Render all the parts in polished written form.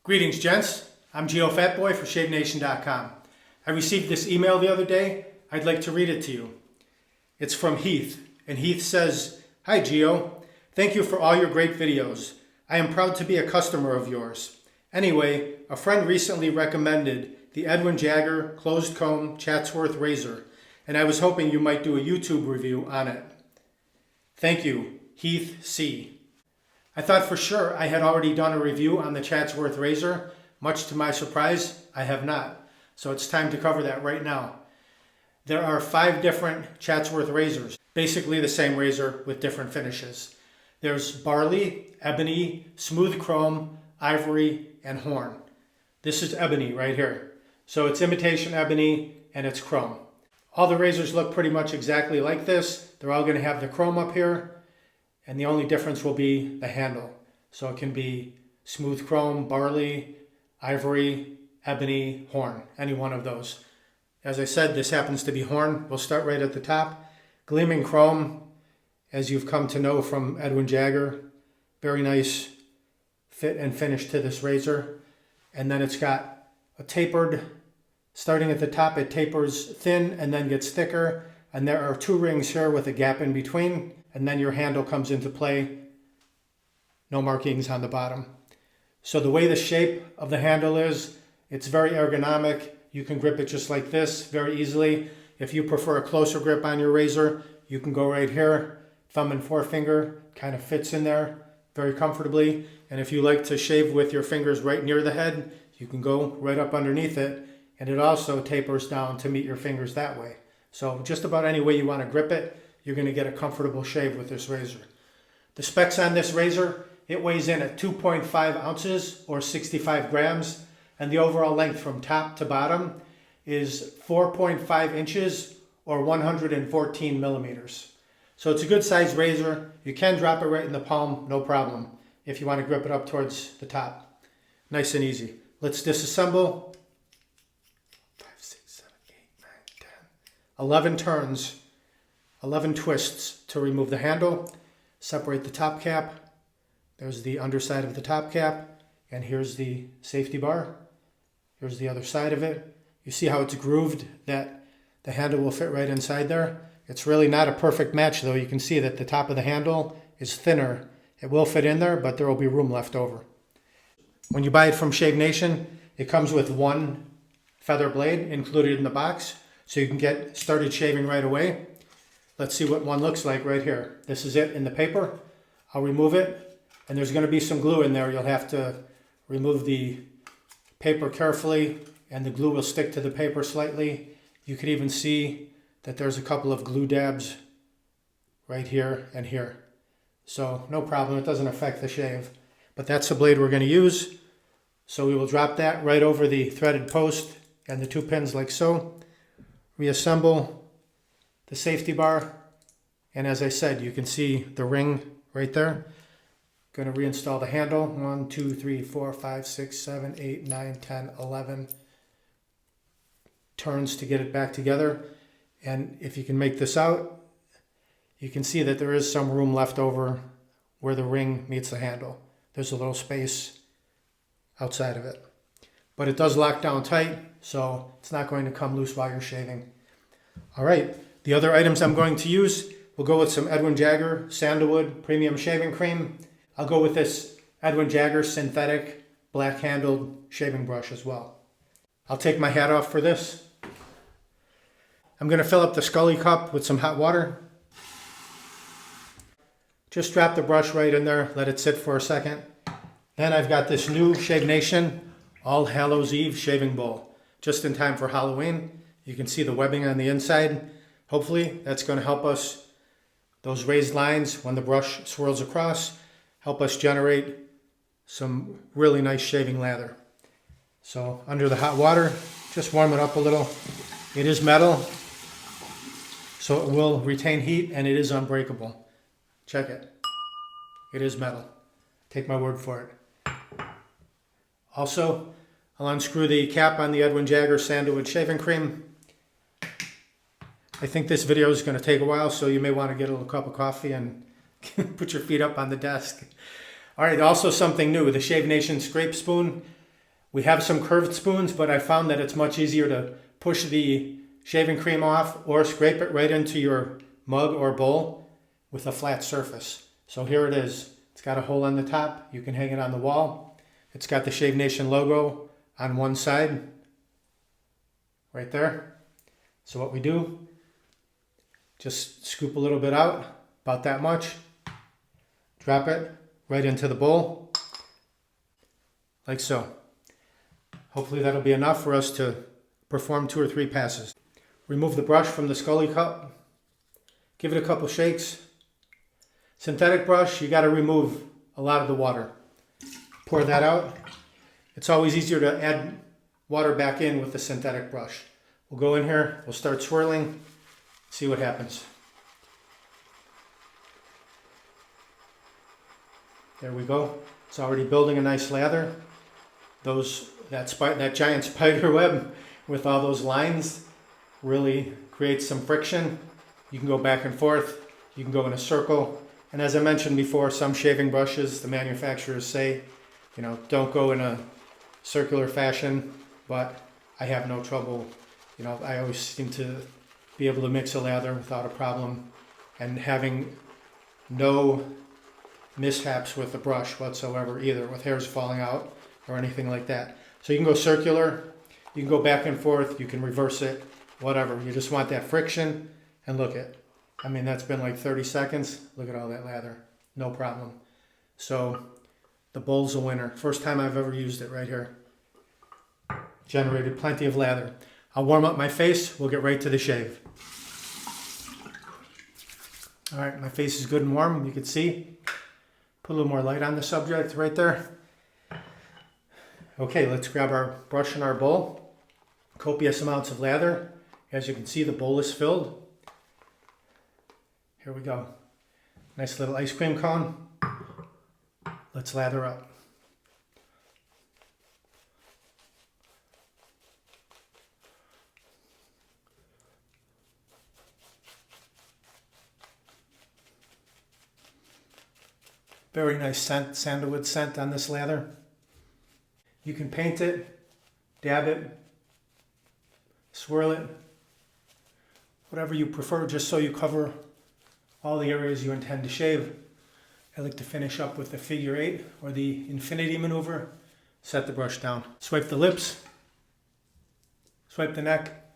Greetings, gents. I'm Geofatboy for ShaveNation.com. I received this email the other day. I'd like to read it to you. It's from Heath, and Heath says, "Hi, Geo. Thank you for all your great videos. I am proud to be a customer of yours. Anyway, a friend recently recommended the Edwin Jagger Closed Comb Chatsworth razor, and I was hoping you might do a YouTube review on it. Thank you, Heath C." I thought for sure I had already done a review on the Chatsworth razor. Much to my surprise, I have not. So it's time to cover that right now. There are 5 different Chatsworth razors, basically the same razor with different finishes. There's barley, ebony, smooth chrome, ivory, and horn. This is ebony right here. So it's imitation ebony and it's chrome. All the razors look pretty much exactly like this. They're all going to have the chrome up here. And the only difference will be the handle. So it can be smooth chrome, barley, ivory, ebony, horn, any one of those. As I said, this happens to be horn. We'll start right at the top. Gleaming chrome, as you've come to know from Edwin Jagger. Very nice fit and finish to this razor. And then it's got a tapered, starting at the top, it tapers thin and then gets thicker. And there are 2 rings here with a gap in between. And then your handle comes into play. No markings on the bottom. So the way the shape of the handle is, it's very ergonomic. You can grip it just like this very easily. If you prefer a closer grip on your razor, you can go right here. Thumb and forefinger kind of fits in there very comfortably. And if you like to shave with your fingers right near the head, you can go right up underneath it. And it also tapers down to meet your fingers that way. So just about any way you want to grip it, you're going to get a comfortable shave with this razor. The specs on this razor, it weighs in at 2.5 ounces or 65 grams, and the overall length from top to bottom is 4.5 inches or 114 millimeters. So it's a good sized razor. You can drop it right in the palm, no problem, if you want to grip it up towards the top. Nice and easy. Let's disassemble. 5, 6, 7, 8, 9, 10. 11 turns. 11 twists to remove the handle. Separate the top cap. There's the underside of the top cap. And here's the safety bar. Here's the other side of it. You see how it's grooved, that the handle will fit right inside there. It's really not a perfect match though. You can see that the top of the handle is thinner. It will fit in there, but there will be room left over. When you buy it from Shave Nation, it comes with 1 feather blade included in the box, so you can get started shaving right away. Let's see what one looks like right here. This is it in the paper. I'll remove it, and there's going to be some glue in there. You'll have to remove the paper carefully, and the glue will stick to the paper slightly. You can even see that there's a couple of glue dabs right here and here. So no problem, it doesn't affect the shave. But that's the blade we're going to use. So we will drop that right over the threaded post and the 2 pins like so. Reassemble the safety bar, and as I said, you can see the ring right there. Going to reinstall the handle. 1, 2, 3, 4, 5, 6, 7, 8, 9, 10, 11 turns to get it back together. And if you can make this out, you can see that there is some room left over where the ring meets the handle. There's a little space outside of it. But it does lock down tight, so it's not going to come loose while you're shaving. All right. The other items I'm going to use, we'll go with some Edwin Jagger Sandalwood Premium Shaving Cream. I'll go with this Edwin Jagger Synthetic Black Handled Shaving Brush as well. I'll take my hat off for this. I'm going to fill up the Scully cup with some hot water. Just drop the brush right in there, let it sit for a second. Then I've got this new Shave Nation All Hallows Eve shaving bowl, just in time for Halloween. You can see the webbing on the inside. Hopefully that's going to help us, those raised lines when the brush swirls across, help us generate some really nice shaving lather. So under the hot water, just warm it up a little. It is metal, so it will retain heat, and it is unbreakable. Check it. It is metal. Take my word for it. Also, I'll unscrew the cap on the Edwin Jagger Sandalwood Shaving Cream. I think this video is going to take a while, so you may want to get a little cup of coffee and put your feet up on the desk. All right, also something new, the Shave Nation Scrape Spoon. We have some curved spoons, but I found that it's much easier to push the shaving cream off or scrape it right into your mug or bowl with a flat surface. So here it is. It's got a hole on the top. You can hang it on the wall. It's got the Shave Nation logo on one side, right there. So what we do, just scoop a little bit out, about that much, drop it right into the bowl, like so. Hopefully that'll be enough for us to perform 2 or 3 passes. Remove the brush from the Scully cup, give it a couple shakes. Synthetic brush, you got to remove a lot of the water. Pour that out. It's always easier to add water back in with the synthetic brush. We'll go in here, we'll start swirling, see what happens. There we go. It's already building a nice lather. That giant spider web with all those lines really creates some friction. You can go back and forth, you can go in a circle. And as I mentioned before, some shaving brushes, the manufacturers say, don't go in a circular fashion, but I have no trouble. I always seem to be able to mix a lather without a problem and having no mishaps with the brush whatsoever, either with hairs falling out or anything like that. So you can go circular, you can go back and forth, you can reverse it, whatever. You just want that friction, and look at, that's been like 30 seconds. Look at all that lather, no problem. So the bowl's a winner. First time I've ever used it right here. Generated plenty of lather. I'll warm up my face, we'll get right to the shave. All right, my face is good and warm, you can see. Put a little more light on the subject right there. Okay, let's grab our brush and our bowl. Copious amounts of lather. As you can see, the bowl is filled. Here we go. Nice little ice cream cone. Let's lather up. Very nice scent, sandalwood scent on this lather. You can paint it, dab it, swirl it, whatever you prefer, just so you cover all the areas you intend to shave. I like to finish up with the figure 8 or the infinity maneuver. Set the brush down. Swipe the lips, swipe the neck,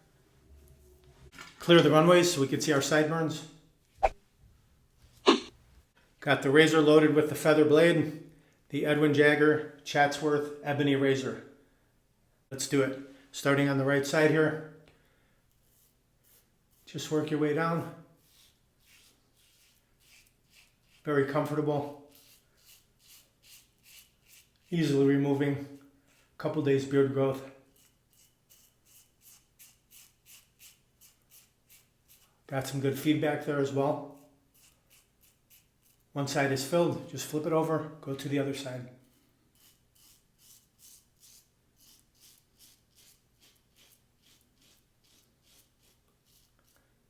clear the runways so we can see our sideburns. Got the razor loaded with the feather blade, the Edwin Jagger Chatsworth ebony razor. Let's do it. Starting on the right side here. Just work your way down. Very comfortable. Easily removing a couple days beard growth. Got some good feedback there as well. One side is filled, just flip it over, go to the other side.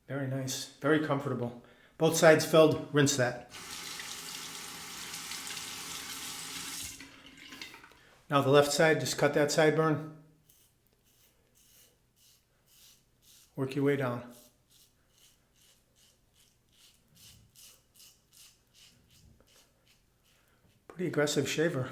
Very nice, very comfortable. Both sides filled, rinse that. Now the left side, just cut that sideburn. Work your way down. Pretty aggressive shaver.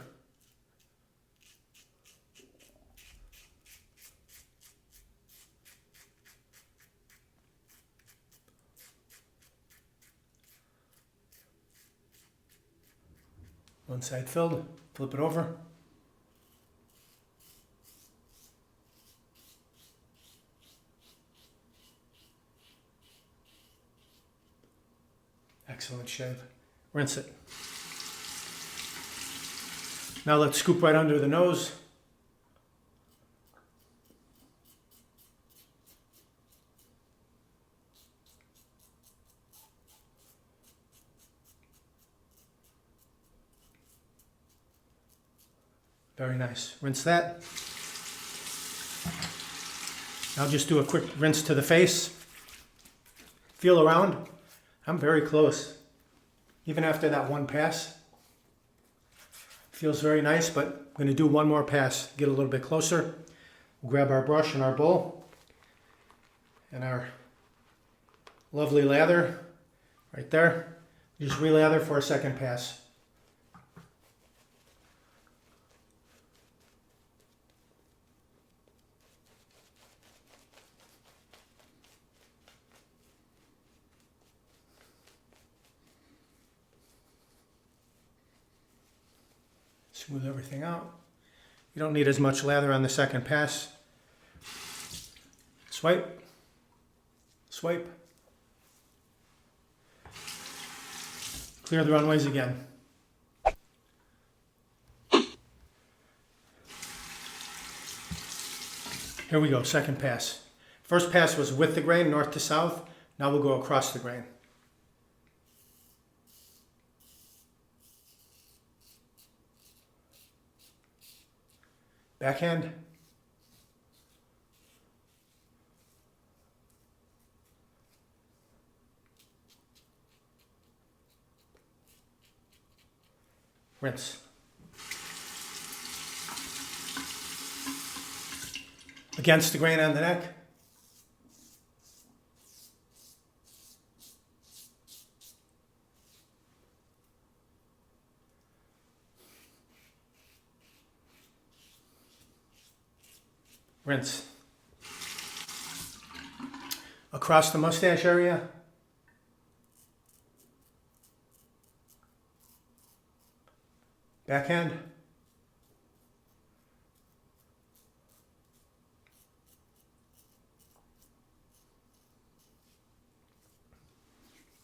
One side filled, flip it over. Excellent shave. Rinse it. Now let's scoop right under the nose. Very nice. Rinse that. Now just do a quick rinse to the face. Feel around. I'm very close. Even after that one pass. Feels very nice, but I'm going to do one more pass, get a little bit closer. We'll grab our brush and our bowl and our lovely lather right there. Just relather for a second pass. Smooth everything out. You don't need as much lather on the second pass. Swipe, swipe. Clear the runways again. Here we go, second pass. First pass was with the grain, north to south. Now we'll go across the grain. Backhand. Rinse. Against the grain on the neck. Rinse. Across the mustache area. Backhand.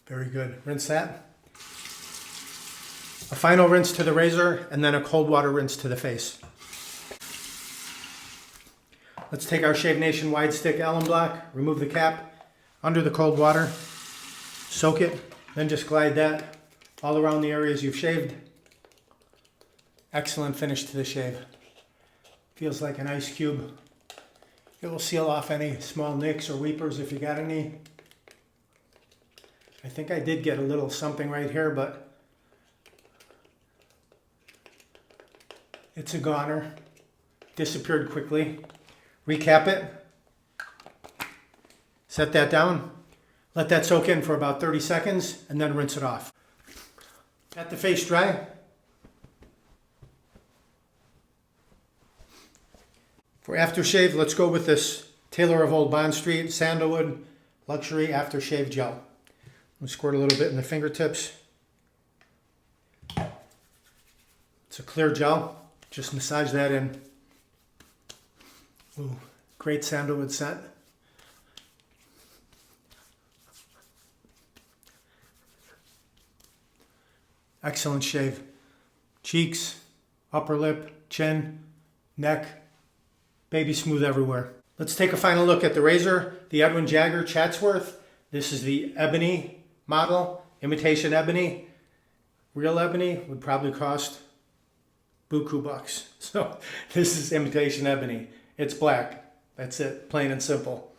Very good. Rinse that. A final rinse to the razor and then a cold water rinse to the face. Let's take our Shave Nation wide stick alum block, remove the cap under the cold water, soak it, then just glide that all around the areas you've shaved. Excellent finish to the shave. Feels like an ice cube. It will seal off any small nicks or weepers if you got any. I think I did get a little something right here, but it's a goner. Disappeared quickly. Recap it. Set that down. Let that soak in for about 30 seconds and then rinse it off. Let the face dry. For aftershave, let's go with this Taylor of Old Bond Street Sandalwood Luxury Aftershave Gel. We'll squirt a little bit in the fingertips. It's a clear gel. Just massage that in. Ooh, great sandalwood scent. Excellent shave. Cheeks, upper lip, chin, neck, baby smooth everywhere. Let's take a final look at the razor, the Edwin Jagger Chatsworth. This is the ebony model, imitation ebony. Real ebony would probably cost buku bucks. So this is imitation ebony. It's black. That's it, plain and simple.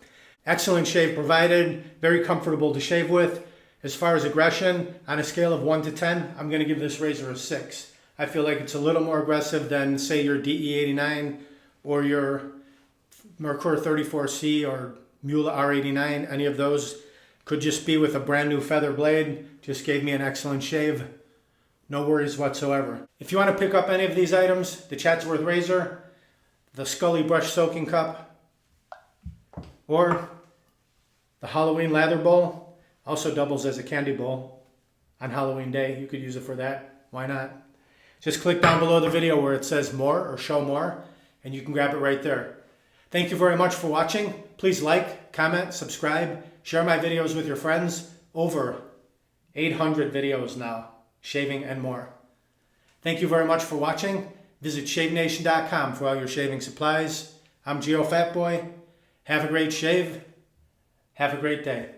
Excellent shave provided, very comfortable to shave with. As far as aggression, on a scale of 1 to 10, I'm going to give this razor a 6. I feel like it's a little more aggressive than, say, your DE89 or your Merkur 34C or Mula R89. Any of those could just be with a brand new feather blade. Just gave me an excellent shave. No worries whatsoever. If you want to pick up any of these items, the Chatsworth razor, the Scully brush soaking cup, or the Halloween lather bowl, also doubles as a candy bowl on Halloween day. You could use it for that. Why not? Just click down below the video where it says more or show more, and you can grab it right there. Thank you very much for watching. Please like, comment, subscribe, share my videos with your friends. Over 800 videos now, shaving and more. Thank you very much for watching. Visit shavenation.com for all your shaving supplies. I'm Geofatboy. Have a great shave. Have a great day.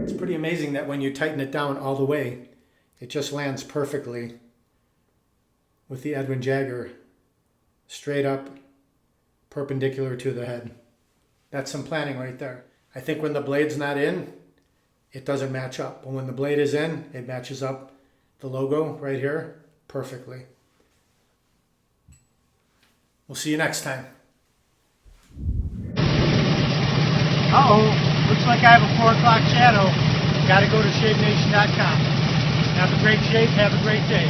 It's pretty amazing that when you tighten it down all the way, it just lands perfectly with the Edwin Jagger straight up, perpendicular to the head. That's some planning right there. I think when the blade's not in, it doesn't match up. But when the blade is in, it matches up the logo right here perfectly. We'll see you next time. Uh-oh, looks like I have a 4 o'clock shadow. Got to go to shavenation.com. Have a great shave, have a great day.